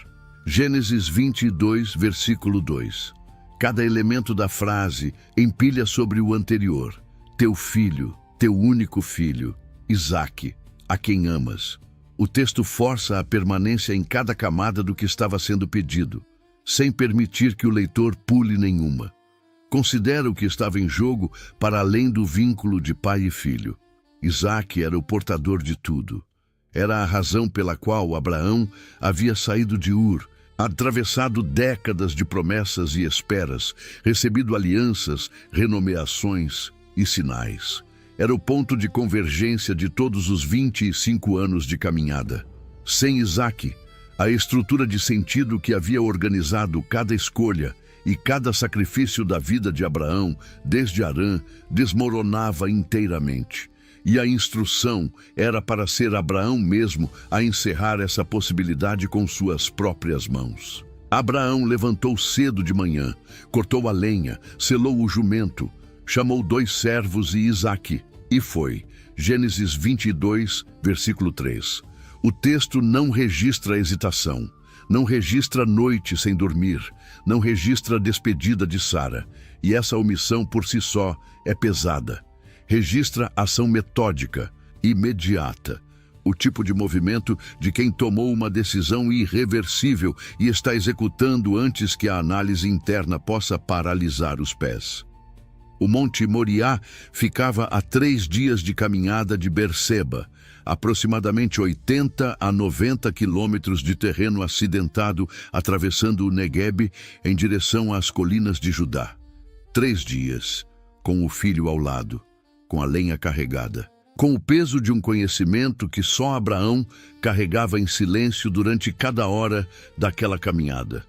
Gênesis 22, versículo 2. Cada elemento da frase empilha sobre o anterior. Teu filho, teu único filho, Isaque, a quem amas. O texto força a permanência em cada camada do que estava sendo pedido, sem permitir que o leitor pule nenhuma. Considera o que estava em jogo para além do vínculo de pai e filho. Isaque era o portador de tudo. Era a razão pela qual Abraão havia saído de Ur, atravessado décadas de promessas e esperas, recebido alianças, renomeações e sinais. Era o ponto de convergência de todos os 25 anos de caminhada. Sem Isaque, a estrutura de sentido que havia organizado cada escolha e cada sacrifício da vida de Abraão, desde Harã, desmoronava inteiramente. E a instrução era para ser Abraão mesmo a encerrar essa possibilidade com suas próprias mãos. Abraão levantou cedo de manhã, cortou a lenha, selou o jumento, chamou 2 servos e Isaque, e foi. Gênesis 22, versículo 3. O texto não registra hesitação, não registra noite sem dormir, não registra a despedida de Sara, e essa omissão por si só é pesada. Registra ação metódica, imediata, o tipo de movimento de quem tomou uma decisão irreversível e está executando antes que a análise interna possa paralisar os pés. O Monte Moriá ficava a 3 dias de caminhada de Berseba, aproximadamente 80 a 90 quilômetros de terreno acidentado, atravessando o Negueb em direção às colinas de Judá. 3 dias, com o filho ao lado, com a lenha carregada, com o peso de um conhecimento que só Abraão carregava em silêncio durante cada hora daquela caminhada.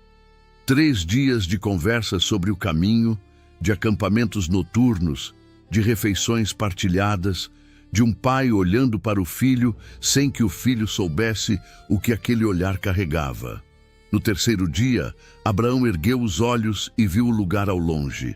3 dias de conversa sobre o caminho, de acampamentos noturnos, de refeições partilhadas, de um pai olhando para o filho sem que o filho soubesse o que aquele olhar carregava. No 3º dia, Abraão ergueu os olhos e viu o lugar ao longe.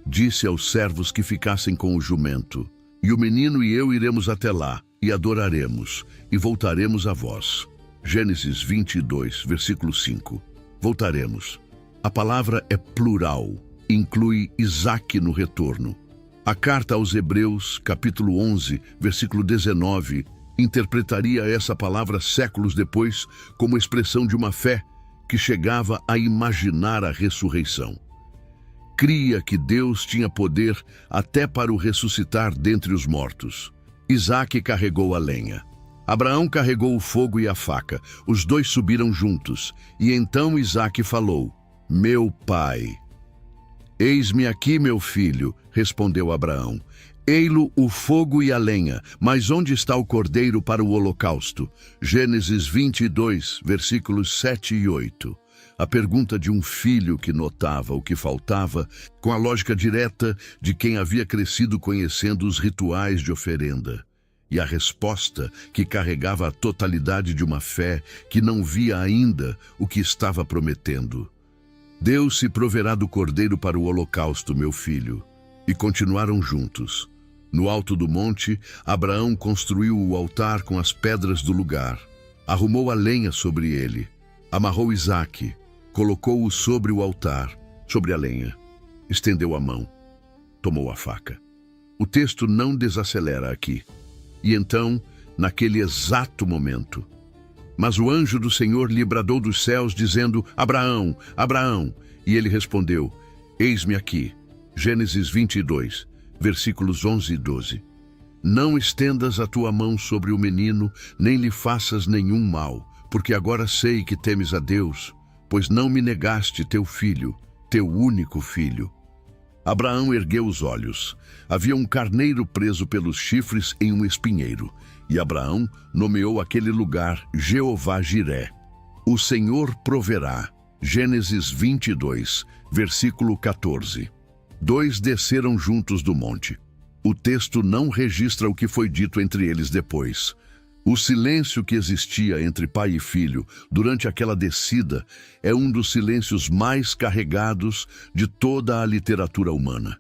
Disse aos servos que ficassem com o jumento: "E o menino e eu iremos até lá, e adoraremos, e voltaremos a vós." Gênesis 22, versículo 5. Voltaremos. A palavra é plural, inclui Isaque no retorno. A carta aos Hebreus, capítulo 11, versículo 19, interpretaria essa palavra séculos depois como expressão de uma fé que chegava a imaginar a ressurreição. Cria que Deus tinha poder até para o ressuscitar dentre os mortos. Isaque carregou a lenha. Abraão carregou o fogo e a faca. Os dois subiram juntos. E então Isaque falou: "Meu pai." "Eis-me aqui, meu filho", respondeu Abraão. "Ei-lo o fogo e a lenha, mas onde está o cordeiro para o holocausto?" Gênesis 22, versículos 7 e 8. A pergunta de um filho que notava o que faltava, com a lógica direta de quem havia crescido conhecendo os rituais de oferenda. E a resposta que carregava a totalidade de uma fé que não via ainda o que estava prometendo. "Deus se proverá do cordeiro para o holocausto, meu filho." E continuaram juntos. No alto do monte, Abraão construiu o altar com as pedras do lugar. Arrumou a lenha sobre ele. Amarrou Isaque. Colocou-o sobre o altar, sobre a lenha. Estendeu a mão. Tomou a faca. O texto não desacelera aqui. E então, naquele exato momento, mas o anjo do Senhor lhe bradou dos céus, dizendo: "Abraão, Abraão." E ele respondeu: "Eis-me aqui." Gênesis 22, versículos 11 e 12. "Não estendas a tua mão sobre o menino, nem lhe faças nenhum mal, porque agora sei que temes a Deus, pois não me negaste teu filho, teu único filho." Abraão ergueu os olhos. Havia um carneiro preso pelos chifres em um espinheiro, e Abraão nomeou aquele lugar Jeová-Jiré. "O Senhor proverá." Gênesis 22, versículo 14. 2 desceram juntos do monte. O texto não registra o que foi dito entre eles depois. O silêncio que existia entre pai e filho durante aquela descida é um dos silêncios mais carregados de toda a literatura humana.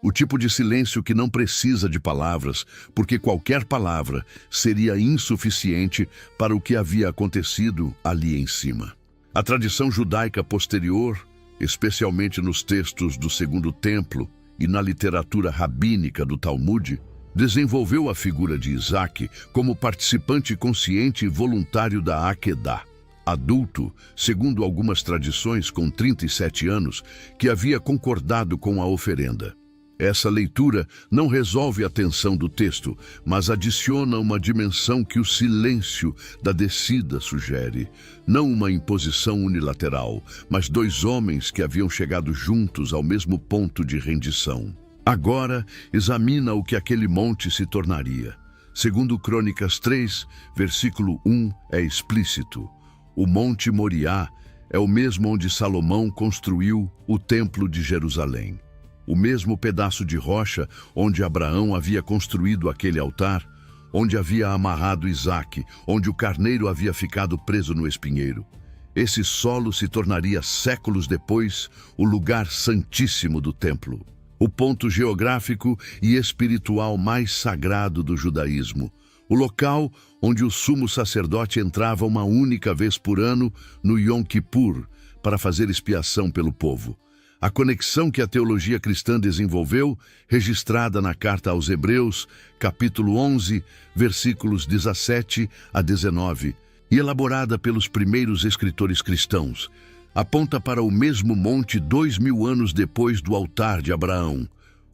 O tipo de silêncio que não precisa de palavras, porque qualquer palavra seria insuficiente para o que havia acontecido ali em cima. A tradição judaica posterior, especialmente nos textos do Segundo Templo e na literatura rabínica do Talmud, desenvolveu a figura de Isaque como participante consciente e voluntário da Akedah, adulto, segundo algumas tradições com 37 anos, que havia concordado com a oferenda. Essa leitura não resolve a tensão do texto, mas adiciona uma dimensão que o silêncio da descida sugere. Não uma imposição unilateral, mas 2 homens que haviam chegado juntos ao mesmo ponto de rendição. Agora, examina o que aquele monte se tornaria. Segundo Crônicas 3, versículo 1, é explícito. O Monte Moriá é o mesmo onde Salomão construiu o Templo de Jerusalém. O mesmo pedaço de rocha onde Abraão havia construído aquele altar, onde havia amarrado Isaque, onde o carneiro havia ficado preso no espinheiro. Esse solo se tornaria séculos depois o lugar santíssimo do templo, o ponto geográfico e espiritual mais sagrado do judaísmo, o local onde o sumo sacerdote entrava uma única vez por ano no Yom Kippur para fazer expiação pelo povo. A conexão que a teologia cristã desenvolveu, registrada na carta aos Hebreus, capítulo 11, versículos 17 a 19, e elaborada pelos primeiros escritores cristãos, aponta para o mesmo monte 2000 anos depois do altar de Abraão,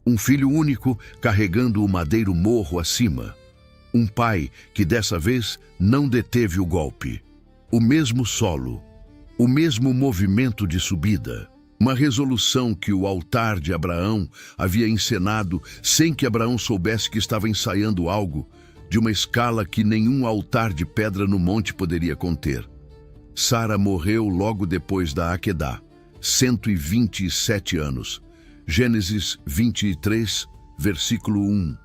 um filho único carregando o madeiro morro acima, um pai que dessa vez não deteve o golpe, o mesmo solo, o mesmo movimento de subida. Uma resolução que o altar de Abraão havia encenado sem que Abraão soubesse que estava ensaiando algo de uma escala que nenhum altar de pedra no monte poderia conter. Sara morreu logo depois da Aquedá, 127 anos. Gênesis 23, versículo 1.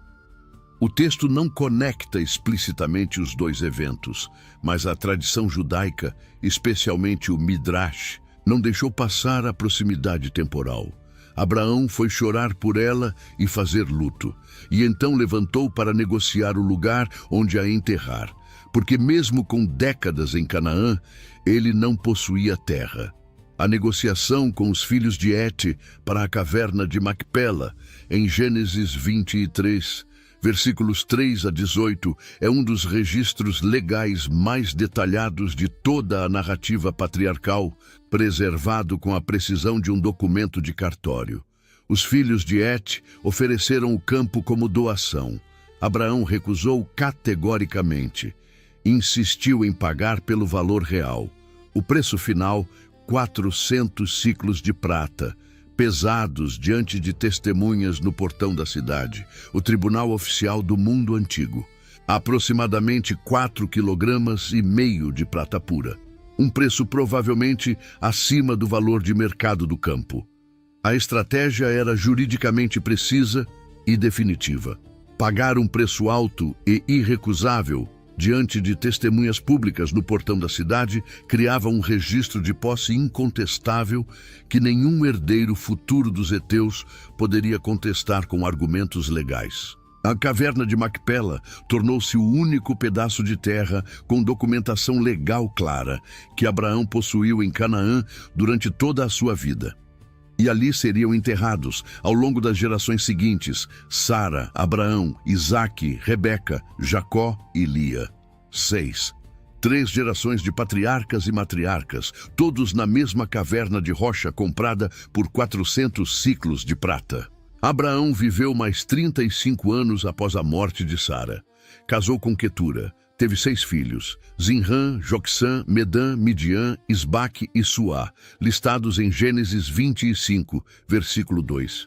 O texto não conecta explicitamente os dois eventos, mas a tradição judaica, especialmente o Midrash, não deixou passar a proximidade temporal. Abraão foi chorar por ela e fazer luto, e então levantou para negociar o lugar onde a enterrar, porque mesmo com décadas em Canaã, ele não possuía terra. A negociação com os filhos de Et para a caverna de Macpela, em Gênesis 23, versículos 3 a 18, é um dos registros legais mais detalhados de toda a narrativa patriarcal, preservado com a precisão de um documento de cartório. Os filhos de Et ofereceram o campo como doação. Abraão recusou categoricamente. Insistiu em pagar pelo valor real. O preço final, 400 ciclos de prata, pesados diante de testemunhas no portão da cidade, o tribunal oficial do mundo antigo. Aproximadamente 4,5 kg de prata pura. Um preço provavelmente acima do valor de mercado do campo. A estratégia era juridicamente precisa e definitiva. Pagar um preço alto e irrecusável diante de testemunhas públicas no portão da cidade, criava um registro de posse incontestável que nenhum herdeiro futuro dos heteus poderia contestar com argumentos legais. A caverna de Macpela tornou-se o único pedaço de terra com documentação legal clara que Abraão possuiu em Canaã durante toda a sua vida. E ali seriam enterrados, ao longo das gerações seguintes, Sara, Abraão, Isaque, Rebeca, Jacó e Lia. 6. 3 gerações de patriarcas e matriarcas, todos na mesma caverna de rocha comprada por 400 ciclos de prata. Abraão viveu mais 35 anos após a morte de Sara. Casou com Quetura. Teve 6 filhos, Zinrã, Joksã, Medã, Midian, Isbaque e Suá, listados em Gênesis 25, versículo 2.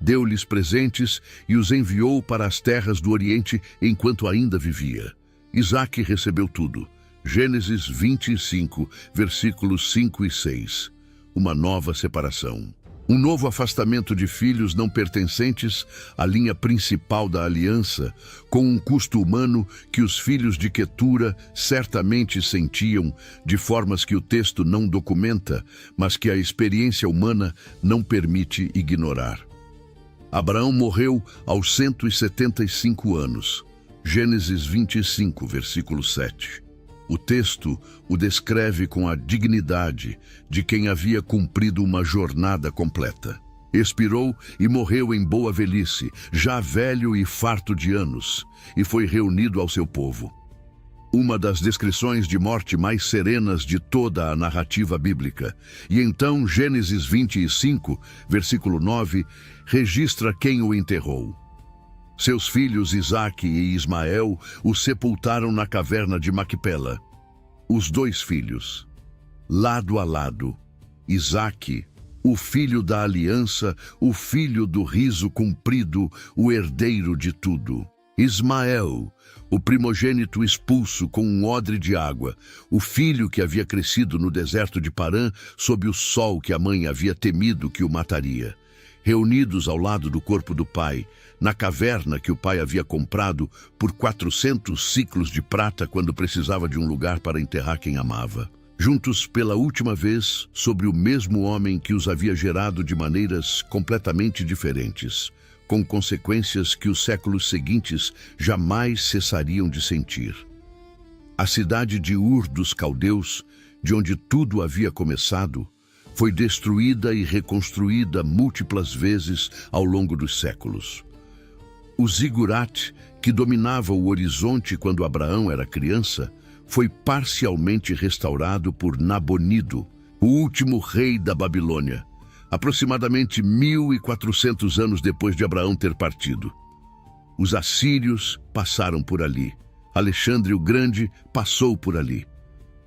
Deu-lhes presentes e os enviou para as terras do Oriente enquanto ainda vivia. Isaque recebeu tudo. Gênesis 25, versículos 5 e 6. Uma nova separação. Um novo afastamento de filhos não pertencentes à linha principal da aliança, com um custo humano que os filhos de Quetura certamente sentiam de formas que o texto não documenta, mas que a experiência humana não permite ignorar. Abraão morreu aos 175 anos. Gênesis 25, versículo 7. O texto o descreve com a dignidade de quem havia cumprido uma jornada completa. Expirou e morreu em boa velhice, já velho e farto de anos, e foi reunido ao seu povo. Uma das descrições de morte mais serenas de toda a narrativa bíblica. E então Gênesis 25, versículo 9, registra quem o enterrou. Seus filhos Isaque e Ismael o sepultaram na caverna de Macpela. Os 2 filhos, lado a lado, Isaque, o filho da aliança, o filho do riso comprido, o herdeiro de tudo. Ismael, o primogênito expulso com um odre de água, o filho que havia crescido no deserto de Parã sob o sol que a mãe havia temido que o mataria. Reunidos ao lado do corpo do pai, na caverna que o pai havia comprado por 400 ciclos de prata quando precisava de um lugar para enterrar quem amava. Juntos pela última vez sobre o mesmo homem que os havia gerado de maneiras completamente diferentes, com consequências que os séculos seguintes jamais cessariam de sentir. A cidade de Ur dos Caldeus, de onde tudo havia começado, foi destruída e reconstruída múltiplas vezes ao longo dos séculos. O zigurat, que dominava o horizonte quando Abraão era criança, foi parcialmente restaurado por Nabonido, o último rei da Babilônia, aproximadamente 1.400 anos depois de Abraão ter partido. Os assírios passaram por ali. Alexandre o Grande passou por ali.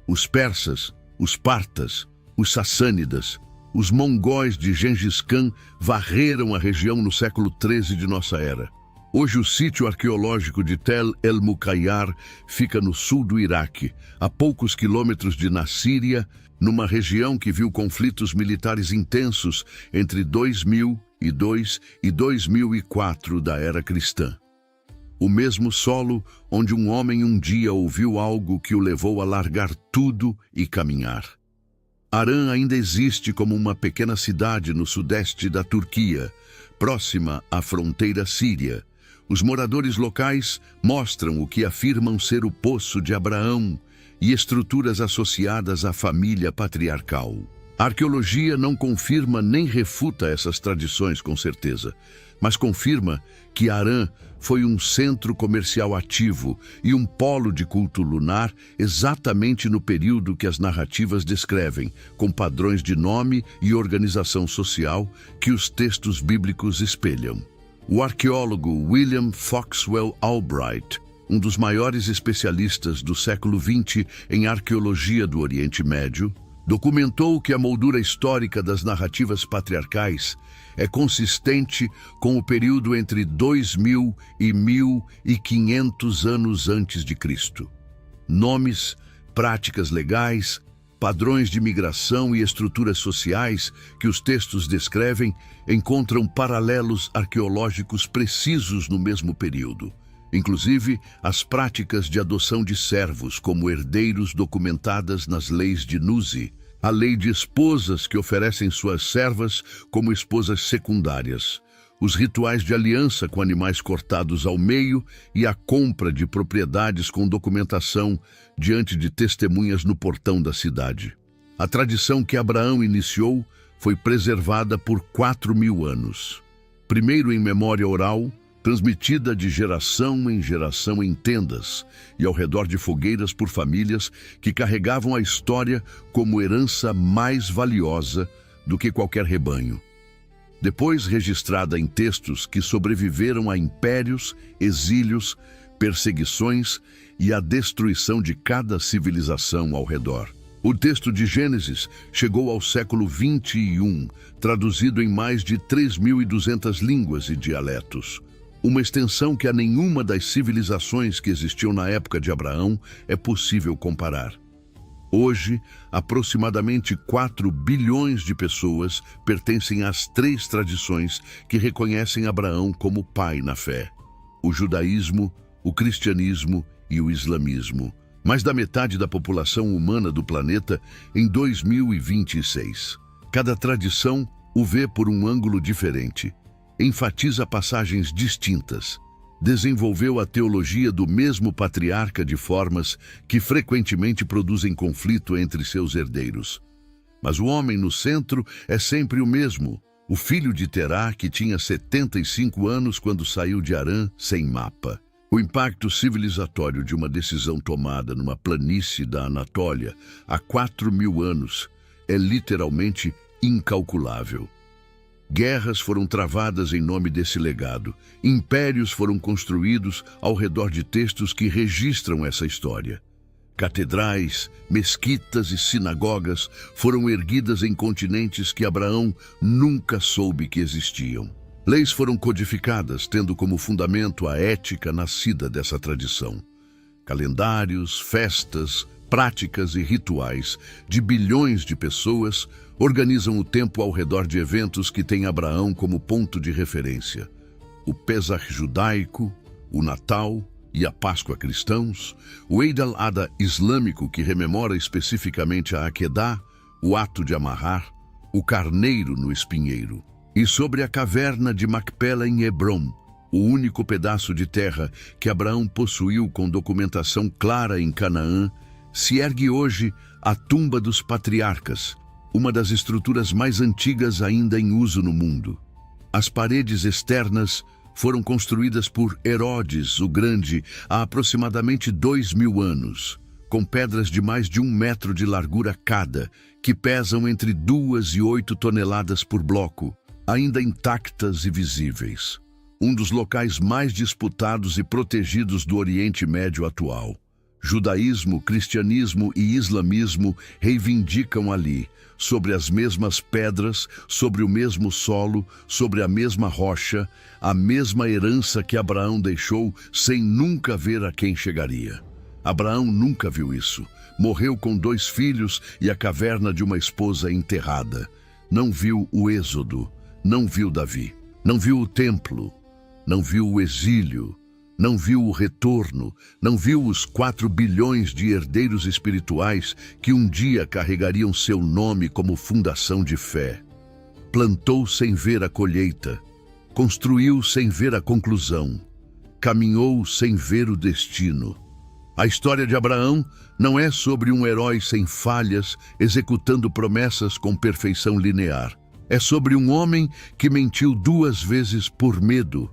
Os persas, os partas, os sassânidas, os mongóis de Gengis Khan varreram a região no século XIII de nossa era. Hoje o sítio arqueológico de Tel El-Muqayyar fica no sul do Iraque, a poucos quilômetros de Nassíria, numa região que viu conflitos militares intensos entre 2002 e 2004 da era cristã. O mesmo solo onde um homem um dia ouviu algo que o levou a largar tudo e caminhar. Harran ainda existe como uma pequena cidade no sudeste da Turquia, próxima à fronteira síria. Os moradores locais mostram o que afirmam ser o Poço de Abraão e estruturas associadas à família patriarcal. A arqueologia não confirma nem refuta essas tradições com certeza, mas confirma que Harran foi um centro comercial ativo e um polo de culto lunar exatamente no período que as narrativas descrevem, com padrões de nome e organização social que os textos bíblicos espelham. O arqueólogo William Foxwell Albright, um dos maiores especialistas do século XX em arqueologia do Oriente Médio, documentou que a moldura histórica das narrativas patriarcais é consistente com o período entre 2000 e 1500 anos antes de Cristo. Nomes, práticas legais, padrões de migração e estruturas sociais que os textos descrevem encontram paralelos arqueológicos precisos no mesmo período. Inclusive, as práticas de adoção de servos como herdeiros documentadas nas leis de Nuzi, a lei de esposas que oferecem suas servas como esposas secundárias, os rituais de aliança com animais cortados ao meio e a compra de propriedades com documentação diante de testemunhas no portão da cidade. A tradição que Abraão iniciou foi preservada por 4.000 anos. Primeiro em memória oral, transmitida de geração em tendas e ao redor de fogueiras por famílias que carregavam a história como herança mais valiosa do que qualquer rebanho. Depois registrada em textos que sobreviveram a impérios, exílios, perseguições e a destruição de cada civilização ao redor. O texto de Gênesis chegou ao século XXI, traduzido em mais de 3.200 línguas e dialetos. Uma extensão que a nenhuma das civilizações que existiam na época de Abraão é possível comparar. Hoje, aproximadamente 4 bilhões de pessoas pertencem às 3 tradições que reconhecem Abraão como pai na fé: o judaísmo, o cristianismo e o islamismo. Mais da metade da população humana do planeta em 2026. Cada tradição o vê por um ângulo diferente. Enfatiza passagens distintas, desenvolveu a teologia do mesmo patriarca de formas que frequentemente produzem conflito entre seus herdeiros. Mas o homem no centro é sempre o mesmo, o filho de Terá, que tinha 75 anos quando saiu de Harã sem mapa. O impacto civilizatório de uma decisão tomada numa planície da Anatólia há 4.000 anos é literalmente incalculável. Guerras foram travadas em nome desse legado. Impérios foram construídos ao redor de textos que registram essa história. Catedrais, mesquitas e sinagogas foram erguidas em continentes que Abraão nunca soube que existiam. Leis foram codificadas, tendo como fundamento a ética nascida dessa tradição. Calendários, festas, práticas e rituais de bilhões de pessoas organizam o tempo ao redor de eventos que têm Abraão como ponto de referência. O Pesach judaico, o Natal e a Páscoa cristãos, o Eid al-Adha islâmico, que rememora especificamente a Akedah, o ato de amarrar, o carneiro no espinheiro. E sobre a caverna de Macpela em Hebrom, o único pedaço de terra que Abraão possuiu com documentação clara em Canaã, se ergue hoje a tumba dos patriarcas, uma das estruturas mais antigas ainda em uso no mundo. As paredes externas foram construídas por Herodes o Grande há aproximadamente 2.000 anos, com pedras de mais de 1 metro de largura cada, que pesam entre 2 e 8 toneladas por bloco, ainda intactas e visíveis. Um dos locais mais disputados e protegidos do Oriente Médio atual. Judaísmo, cristianismo e islamismo reivindicam ali, sobre as mesmas pedras, sobre o mesmo solo, sobre a mesma rocha, a mesma herança que Abraão deixou sem nunca ver a quem chegaria. Abraão nunca viu isso. Morreu com 2 filhos e a caverna de uma esposa enterrada. Não viu o êxodo, não viu Davi, não viu o templo, não viu o exílio, não viu o retorno, não viu os 4 bilhões de herdeiros espirituais que um dia carregariam seu nome como fundação de fé. Plantou sem ver a colheita, construiu sem ver a conclusão, caminhou sem ver o destino. A história de Abraão não é sobre um herói sem falhas, executando promessas com perfeição linear. É sobre um homem que mentiu 2 vezes por medo,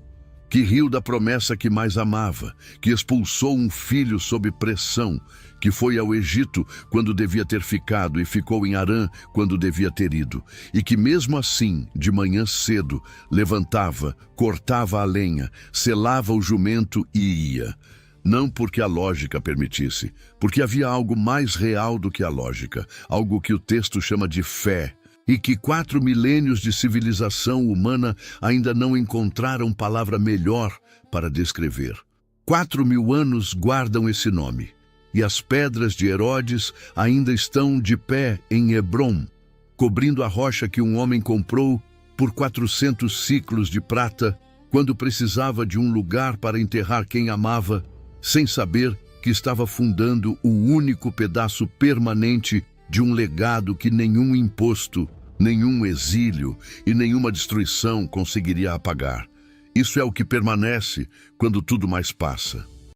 que riu da promessa que mais amava, que expulsou um filho sob pressão, que foi ao Egito quando devia ter ficado e ficou em Harã quando devia ter ido, e que mesmo assim, de manhã cedo, levantava, cortava a lenha, selava o jumento e ia. Não porque a lógica permitisse, porque havia algo mais real do que a lógica, algo que o texto chama de fé, e que 4 milênios de civilização humana ainda não encontraram palavra melhor para descrever. 4.000 anos guardam esse nome, e as pedras de Herodes ainda estão de pé em Hebrom, cobrindo a rocha que um homem comprou por 400 siclos de prata, quando precisava de um lugar para enterrar quem amava, sem saber que estava fundando o único pedaço permanente de um legado que nenhum imposto, nenhum exílio e nenhuma destruição conseguiria apagar. Isso é o que permanece quando tudo mais passa.